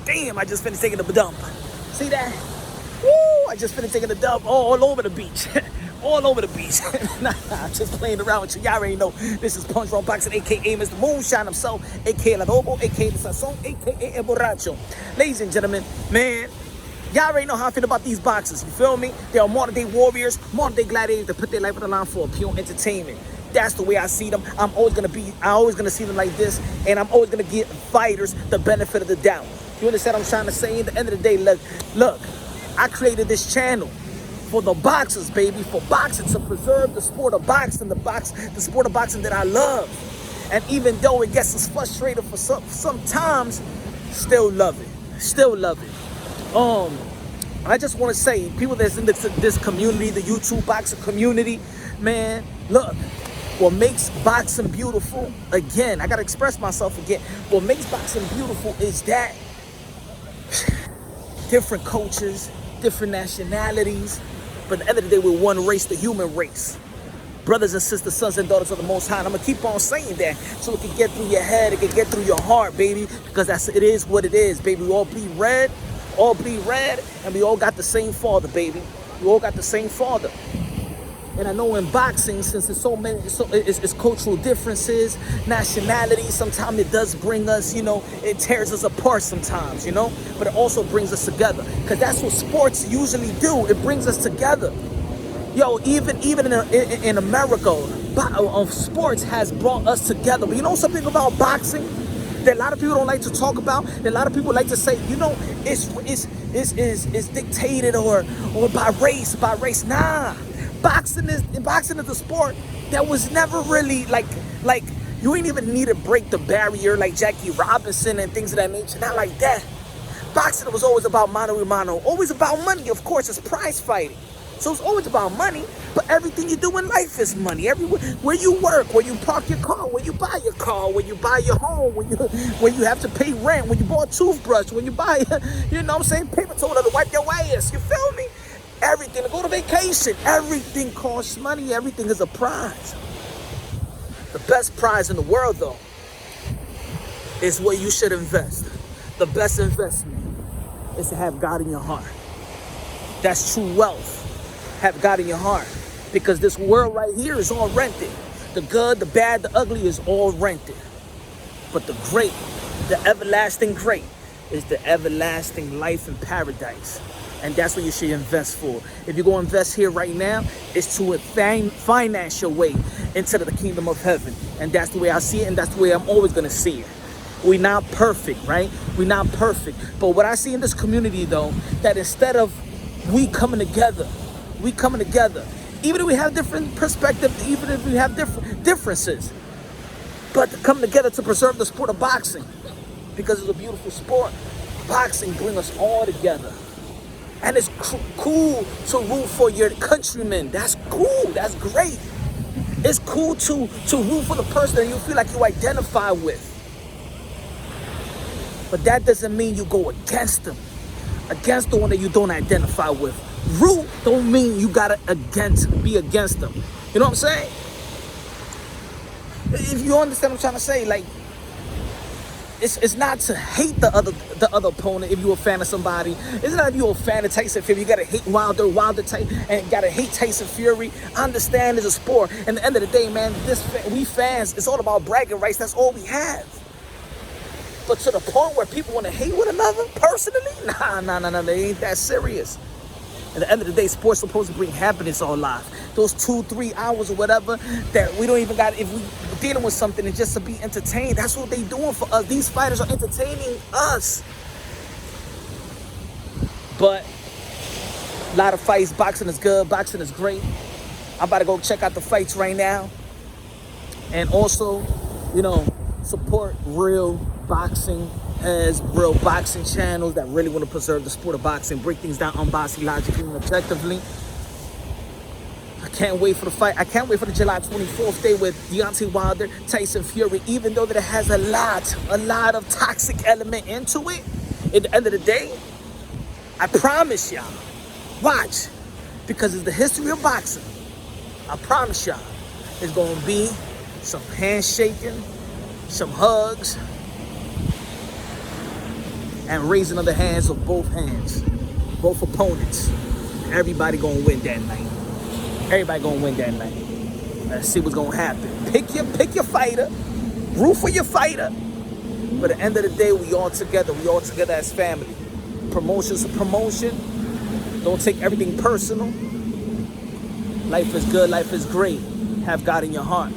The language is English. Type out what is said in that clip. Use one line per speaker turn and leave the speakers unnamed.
Damn, I just finished taking a dump. See that? Woo, I just finished taking a dump all over the beach. All over the beach. Nah, I'm just playing around with you. Y'all already know this is Punch Wrong Boxing, a.k.a. Mr. Moonshine himself, a.k.a. El Adobo, a.k.a. the Sazon, a.k.a. El Borracho. Ladies and gentlemen, man, y'all already know how I feel about these boxers. You feel me? They are modern-day warriors, modern-day gladiators that put their life on the line for pure entertainment. That's the way I see them. I'm always gonna see them like this, and I'm always gonna give fighters the benefit of the doubt. You understand what I'm trying to say? At the end of the day, look, I created this channel for the boxers, baby, for boxing, to preserve the sport of boxing, the sport of boxing that I love. And even though it gets us frustrated for sometimes, still love it. I just want to say, people that's in this community, the YouTube boxing community, man, look, what makes boxing beautiful, again, I got to express myself again, what makes boxing beautiful is that different cultures, different nationalities, but at the end of the day, we're one race, the human race. Brothers and sisters, sons and daughters of the Most High. And I'm going to keep on saying that so it can get through your head, it can get through your heart, baby, because it is what it is, baby. We all bleed red, and we all got the same father, baby. We all got the same father. And I know in boxing, since there's so many, it's cultural differences, nationalities, sometimes it does bring us, it tears us apart sometimes, but it also brings us together. Because that's what sports usually do. It brings us together. Yo, even in America, sports has brought us together. But you know something about boxing that a lot of people don't like to talk about? That a lot of people like to say, it's dictated or by race. Nah. Boxing is a sport that was never really like you ain't even need to break the barrier like Jackie Robinson and things of that nature. Not like that. Boxing was always about mano a mano, always about money. Of course, it's prize fighting, so it's always about money. But everything you do in life is money. Everywhere, where you work, where you park your car, where you buy your car, where you buy your home, when you have to pay rent, when you buy a toothbrush, when you buy, paper towel to wipe your ass. You feel me? Everything, to go to vacation, everything costs money. Everything is a prize. The best prize in the world, though, is where you should invest. The best investment is to have God in your heart. That's true wealth. Have God in your heart. Because this world right here is all rented. The good, the bad, the ugly is all rented. But the great, the everlasting great, is the everlasting life in paradise. And that's what you should invest for. If you go invest here right now, it's to finance your way into the kingdom of heaven. And that's the way I see it, and that's the way I'm always going to see it. We're not perfect, right? We're not perfect. But what I see in this community, though, that instead of we coming together, even if we have different perspectives, even if we have differences, but to come together to preserve the sport of boxing, because it's a beautiful sport. Boxing brings us all together. And it's cool to root for your countrymen. That's cool. That's great. It's cool to root for the person that you feel like you identify with. But that doesn't mean you go against them. Against the one that you don't identify with. Root don't mean you gotta be against them. You know what I'm saying? If you understand what I'm trying to say, like, it's not to hate the other opponent if you're a fan of somebody. It's not if you're a fan of Tyson Fury, you gotta hate Wilder and gotta hate Tyson Fury. I understand it's a sport. And at the end of the day, man, we fans, it's all about bragging rights. That's all we have. But to the point where people want to hate one another personally, nah, they ain't that serious. At the end of the day, sports supposed to bring happiness all life. Those 2-3 hours or whatever that we don't even got, if we dealing with something, and just to be entertained, that's what they doing for us. These fighters are entertaining us. But a lot of fights, boxing is good, boxing is great. I'm about to go check out the fights right now. And also, support real boxing as real boxing channels that really want to preserve the sport of boxing, break things down unbiasedly, logically, and objectively. I can't wait for the fight. I can't wait for the July 24th day with Deontay Wilder, Tyson Fury, even though that it has a lot of toxic element into it. At the end of the day, I promise y'all, watch, because it's the history of boxing. I promise y'all, there's going to be some handshaking, some hugs, and raising of the hands of both opponents. Everybody gonna win that night. Everybody gonna win that night. Let's see what's gonna happen. Pick your fighter. Root for your fighter. But at the end of the day, we all together. We all together as family. Promotion's a promotion. Don't take everything personal. Life is good. Life is great. Have God in your heart.